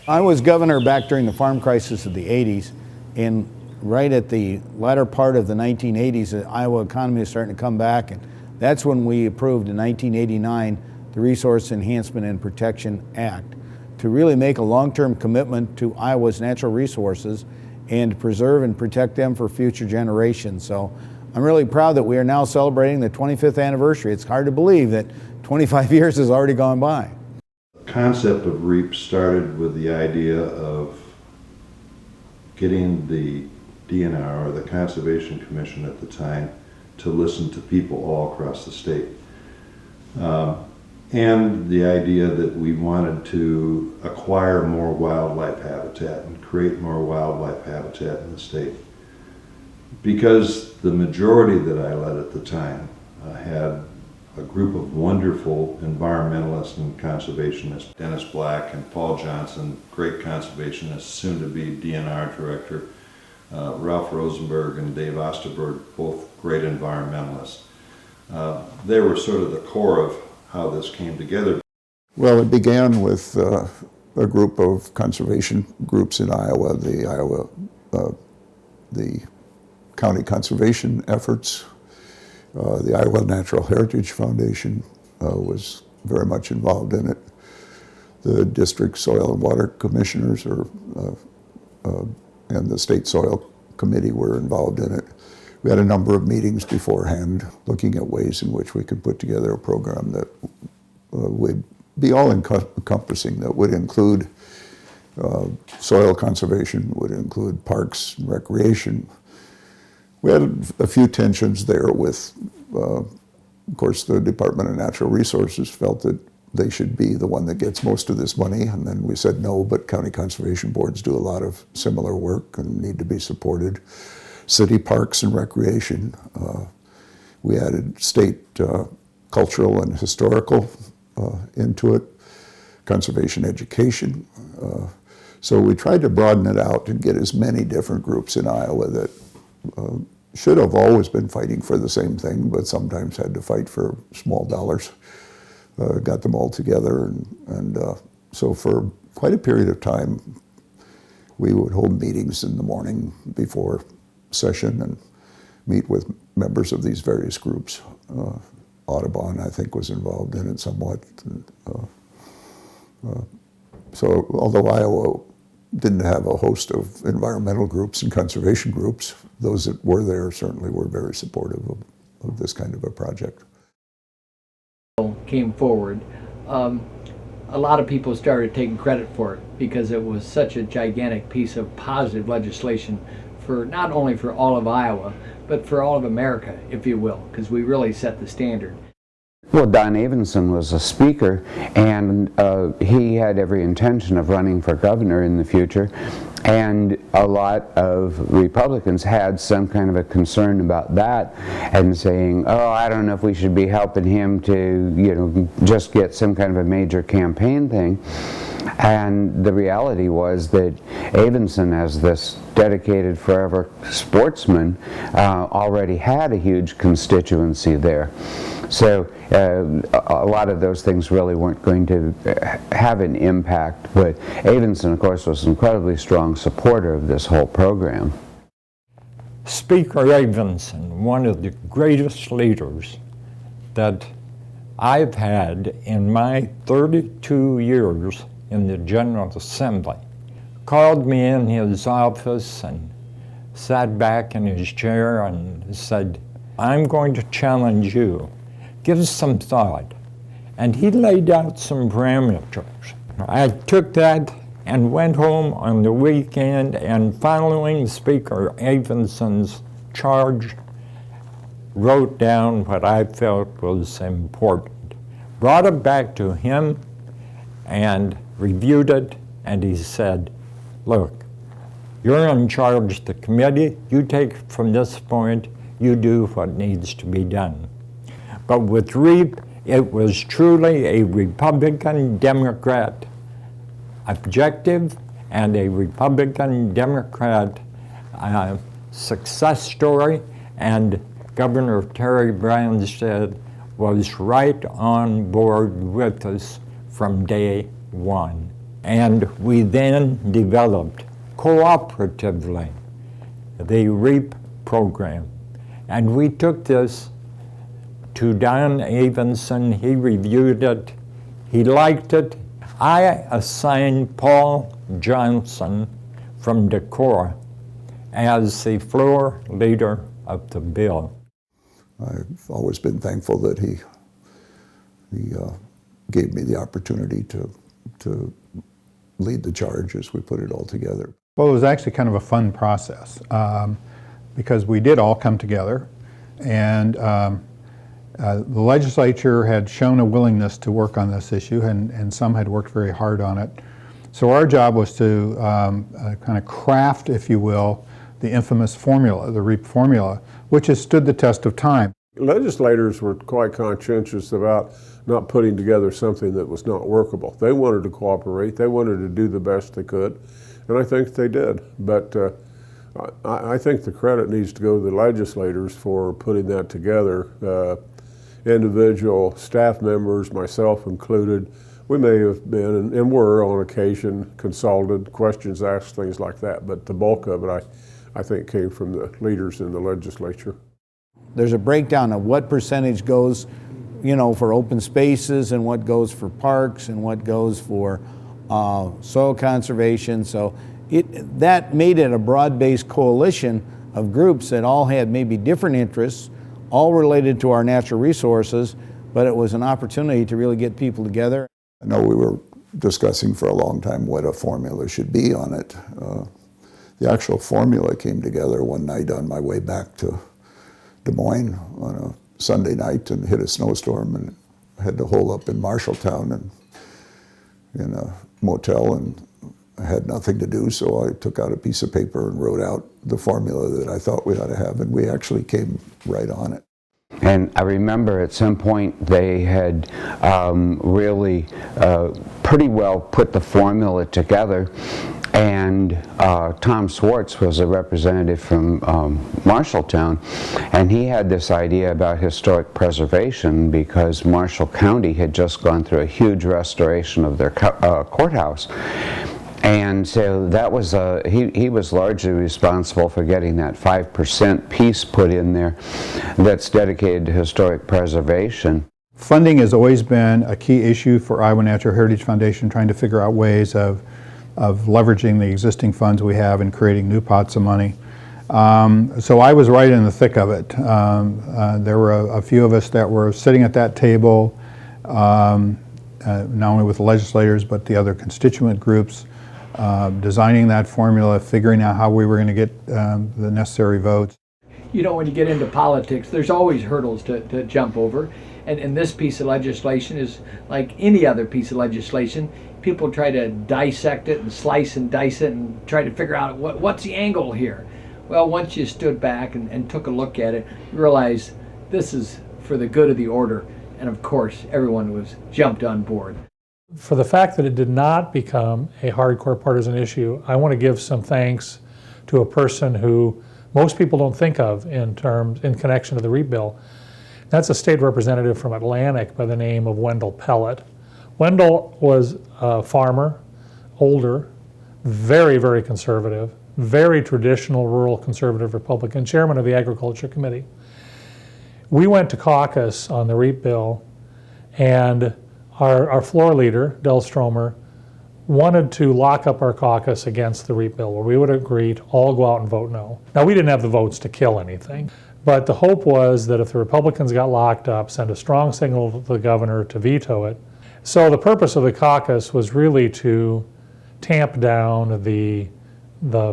I was governor back during the farm crisis of the 80s, and right at the latter part of the 1980s, the Iowa economy was starting to come back, and that's when we approved in 1989 the Resource Enhancement and Protection Act to really make a long-term commitment to Iowa's natural resources and to preserve and protect them for future generations. So I'm really proud that we are now celebrating the 25th anniversary. It's hard to believe that 25 years has already gone by. The concept of REAP started with the idea of getting the DNR, or the Conservation Commission at the time, to listen to people all across the state. And the idea that we wanted to acquire more wildlife habitat and create more wildlife habitat in the state. Because the majority that I led at the time had a group of wonderful environmentalists and conservationists, Dennis Black and Paul Johnson, great conservationists, soon to be DNR director, Ralph Rosenberg and Dave Osterberg, both great environmentalists. They were sort of the core of how this came together. Well, it began with a group of conservation groups in Iowa, the county conservation efforts. The Iowa Natural Heritage Foundation was very much involved in it. The district soil and water commissioners and the state soil committee were involved in it. We had a number of meetings beforehand looking at ways in which we could put together a program that would be all-encompassing, that would include soil conservation, would include parks and recreation. We had a few tensions there with, of course, the Department of Natural Resources felt that they should be the one that gets most of this money, and then we said no, but county conservation boards do a lot of similar work and need to be supported. City parks and recreation. We added state cultural and historical into it, conservation education. So we tried to broaden it out and get as many different groups in Iowa that should have always been fighting for the same thing, but sometimes had to fight for small dollars. Got them all together, and so for quite a period of time, we would hold meetings in the morning before session and meet with members of these various groups. Audubon, I think, was involved in it somewhat. So although Iowa didn't have a host of environmental groups and conservation groups, those that were there certainly were very supportive of this kind of a project. Came forward, a lot of people started taking credit for it because it was such a gigantic piece of positive legislation for not only for all of Iowa, but for all of America, if you will, because we really set the standard. Well, Don Evensen was a speaker, and he had every intention of running for governor in the future, and a lot of Republicans had some kind of a concern about that and saying, oh, I don't know if we should be helping him to, you know, just get some kind of a major campaign thing. And the reality was that Evensen, as this dedicated forever sportsman, already had a huge constituency there. So a lot of those things really weren't going to have an impact, but Evensen, of course, was an incredibly strong supporter of this whole program. Speaker Evensen, one of the greatest leaders that I've had in my 32 years in the General Assembly, called me in his office and sat back in his chair and said, I'm going to challenge you. Give some thought. And he laid out some parameters. I took that and went home on the weekend, and following Speaker Evensen's charge, wrote down what I felt was important. Brought it back to him and reviewed it, and he said, look, you're in charge of the committee. You take it from this point. You do what needs to be done. But with REAP, it was truly a Republican-Democrat objective and a Republican-Democrat success story, and Governor Terry Branstad was right on board with us from day one. And we then developed cooperatively the REAP program. And we took this to Don Evensen. He reviewed it. He liked it. I assigned Paul Johnson from Decorah as the floor leader of the bill. I've always been thankful that he gave me the opportunity to lead the charge as we put it all together. Well, it was actually kind of a fun process because we did all come together, and the legislature had shown a willingness to work on this issue, and some had worked very hard on it. So our job was to kind of craft, if you will, the infamous formula, the REAP formula, which has stood the test of time. Legislators were quite conscientious about not putting together something that was not workable. They wanted to cooperate. They wanted to do the best they could, and I think they did. But I think the credit needs to go to the legislators for putting that together. Individual staff members, myself included, we may have been and were on occasion consulted, questions asked, things like that, but the bulk of it I think came from the leaders in the legislature. There's a breakdown of what percentage goes, you know, for open spaces and what goes for parks and what goes for soil conservation. So that made it a broad-based coalition of groups that all had maybe different interests, all related to our natural resources, but it was an opportunity to really get people together. I know we were discussing for a long time what a formula should be on it. The actual formula came together one night on my way back to Des Moines on a Sunday night and hit a snowstorm and had to hole up in Marshalltown and in a motel, and I had nothing to do, so I took out a piece of paper and wrote out the formula that I thought we ought to have, and we actually came right on it. And I remember at some point they had really pretty well put the formula together, and Tom Schwartz was a representative from Marshalltown, and he had this idea about historic preservation because Marshall County had just gone through a huge restoration of their courthouse. And so that was he was largely responsible for getting that 5% piece put in there that's dedicated to historic preservation. Funding has always been a key issue for Iowa Natural Heritage Foundation, trying to figure out ways of leveraging the existing funds we have and creating new pots of money. So I was right in the thick of it. There were a few of us that were sitting at that table, not only with the legislators but the other constituent groups, designing that formula, figuring out how we were going to get the necessary votes. You know, when you get into politics, there's always hurdles to jump over. And this piece of legislation is like any other piece of legislation. People try to dissect it and slice and dice it and try to figure out what's the angle here. Well, once you stood back and took a look at it, you realize this is for the good of the order. And of course, everyone jumped on board. For the fact that it did not become a hardcore partisan issue, I want to give some thanks to a person who most people don't think of in connection to the REAP bill. That's a state representative from Atlantic by the name of Wendell Pellett. Wendell was a farmer, older, very, very conservative, very traditional rural conservative Republican, chairman of the Agriculture Committee. We went to caucus on the REAP bill, and our floor leader, Del Stromer, wanted to lock up our caucus against the REAP bill, where we would agree to all go out and vote no. Now, we didn't have the votes to kill anything, but the hope was that if the Republicans got locked up, send a strong signal to the governor to veto it. So the purpose of the caucus was really to tamp down the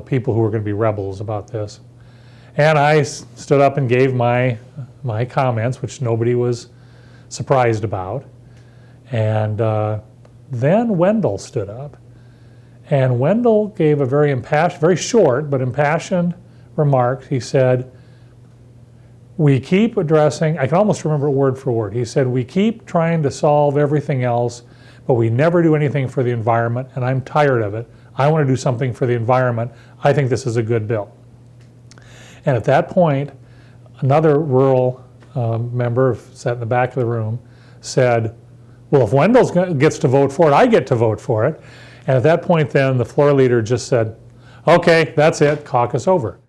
people who were going to be rebels about this. And I stood up and gave my comments, which nobody was surprised about. And then Wendell stood up, and Wendell gave a very short but impassioned remark. He said, we keep addressing, I can almost remember word for word, he said, we keep trying to solve everything else, but we never do anything for the environment, and I'm tired of it. I want to do something for the environment. I think this is a good bill. And at that point, another rural member, sat in the back of the room, said, well, if Wendell gets to vote for it, I get to vote for it. And at that point then, the floor leader just said, okay, that's it, caucus over.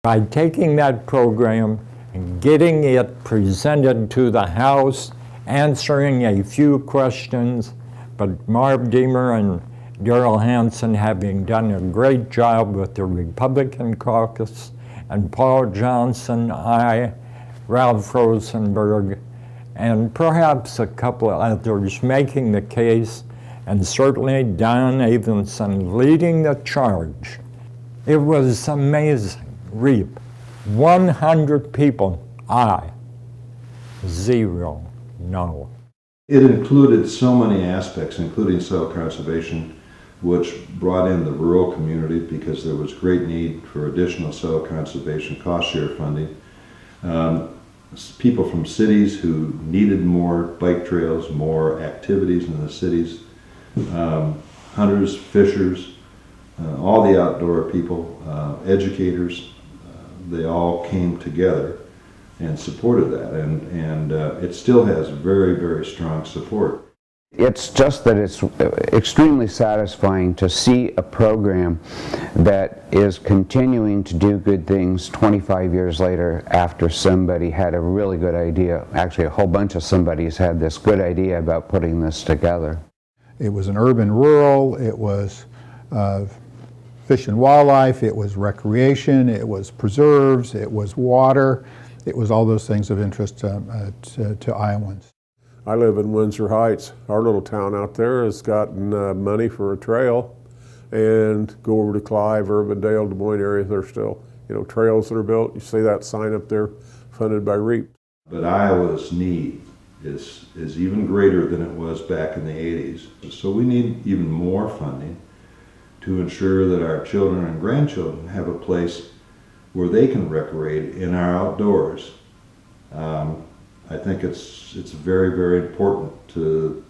By taking that program and getting it presented to the House, answering a few questions, but Marv Deemer and Darrell Hansen having done a great job with the Republican caucus, and Paul Johnson, I, Ralph Rosenberg, and perhaps a couple of others making the case, and certainly Don Evensen leading the charge. It was amazing. REAP, 100 people, aye, 0, no. It included so many aspects, including soil conservation, which brought in the rural community because there was great need for additional soil conservation cost share funding. People from cities who needed more bike trails, more activities in the cities, hunters, fishers, all the outdoor people, educators, they all came together and supported that, and it still has very, very strong support. It's just that it's extremely satisfying to see a program that is continuing to do good things 25 years later after somebody had a really good idea. Actually, a whole bunch of somebody's had this good idea about putting this together. It was an urban-rural, it was fish and wildlife, it was recreation, it was preserves, it was water, it was all those things of interest to Iowans. I live in Windsor Heights. Our little town out there has gotten money for a trail, and go over to Clive, Urbandale, Des Moines area, they're still, trails that are built. You see that sign up there, funded by REAP. But Iowa's need is even greater than it was back in the 80s. So we need even more funding to ensure that our children and grandchildren have a place where they can recreate in our outdoors. I think it's very, very important to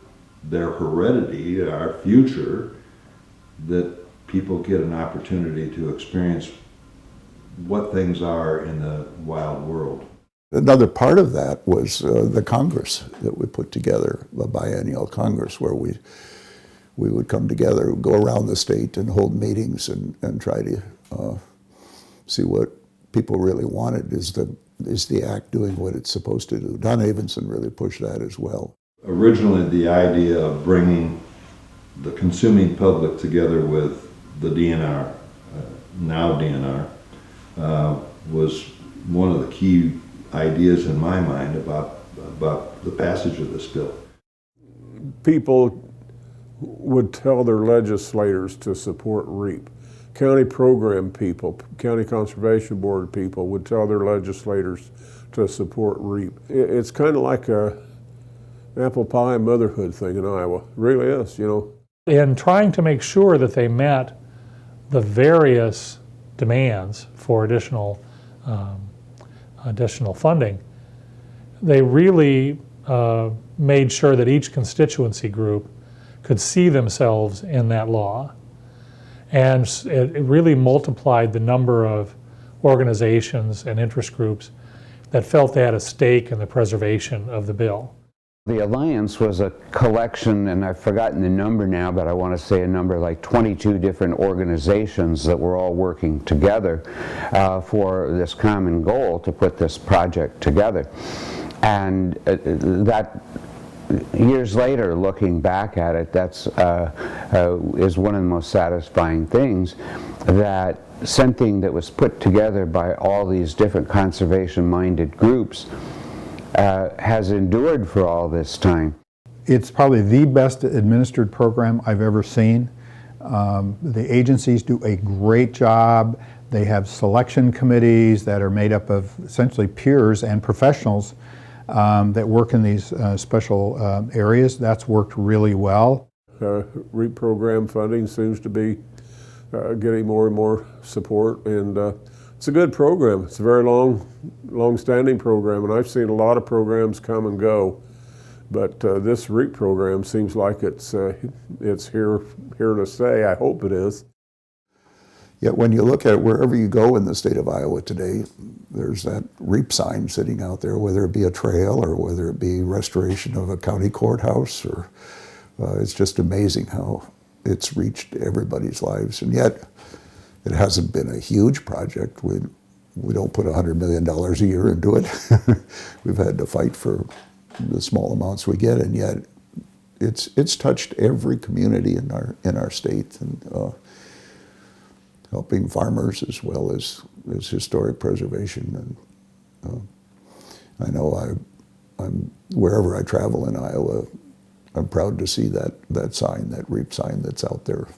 their heredity, our future, that people get an opportunity to experience what things are in the wild world. Another part of that was the Congress that we put together, the biennial Congress, where we would come together, go around the state and hold meetings and try to see what people really wanted. Is the act doing what it's supposed to do? Don Evensen really pushed that as well. Originally, the idea of bringing the consuming public together with the DNR, now DNR, was one of the key ideas in my mind about the passage of this bill. People would tell their legislators to support REAP. County program people, county conservation board people would tell their legislators to support REAP. It's kind of like a apple pie motherhood thing in Iowa. It really is, In trying to make sure that they met the various demands for additional funding, they really made sure that each constituency group could see themselves in that law. And it really multiplied the number of organizations and interest groups that felt they had a stake in the preservation of the bill. The Alliance was a collection, and I've forgotten the number now, but I want to say a number like 22 different organizations that were all working together for this common goal to put this project together. And that, years later, looking back at it, that's is one of the most satisfying things, that something that was put together by all these different conservation-minded groups has endured for all this time. It's probably the best administered program I've ever seen. The agencies do a great job. They have selection committees that are made up of essentially peers and professionals that work in these special areas. That's worked really well. REAP program funding seems to be getting more and more support, and it's a good program. It's a very long-standing program, and I've seen a lot of programs come and go, but this REAP program seems like it's here to stay. I hope it is. Yet when you look at it, wherever you go in the state of Iowa today, there's that REAP sign sitting out there, whether it be a trail or whether it be restoration of a county courthouse, or it's just amazing how it's reached everybody's lives, and yet it hasn't been a huge project. We don't put $100 million a year into it. We've had to fight for the small amounts we get, and yet it's touched every community in our state, and helping farmers as well as historic preservation. And I know I'm wherever I travel in Iowa, I'm proud to see that sign, that REAP sign that's out there.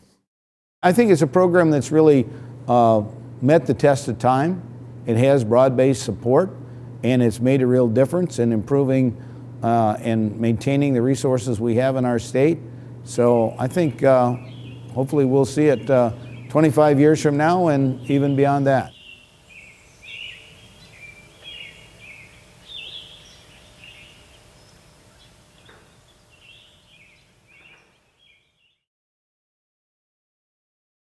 I think it's a program that's really met the test of time. It has broad-based support, and it's made a real difference in improving and maintaining the resources we have in our state. So I think hopefully we'll see it 25 years from now and even beyond that.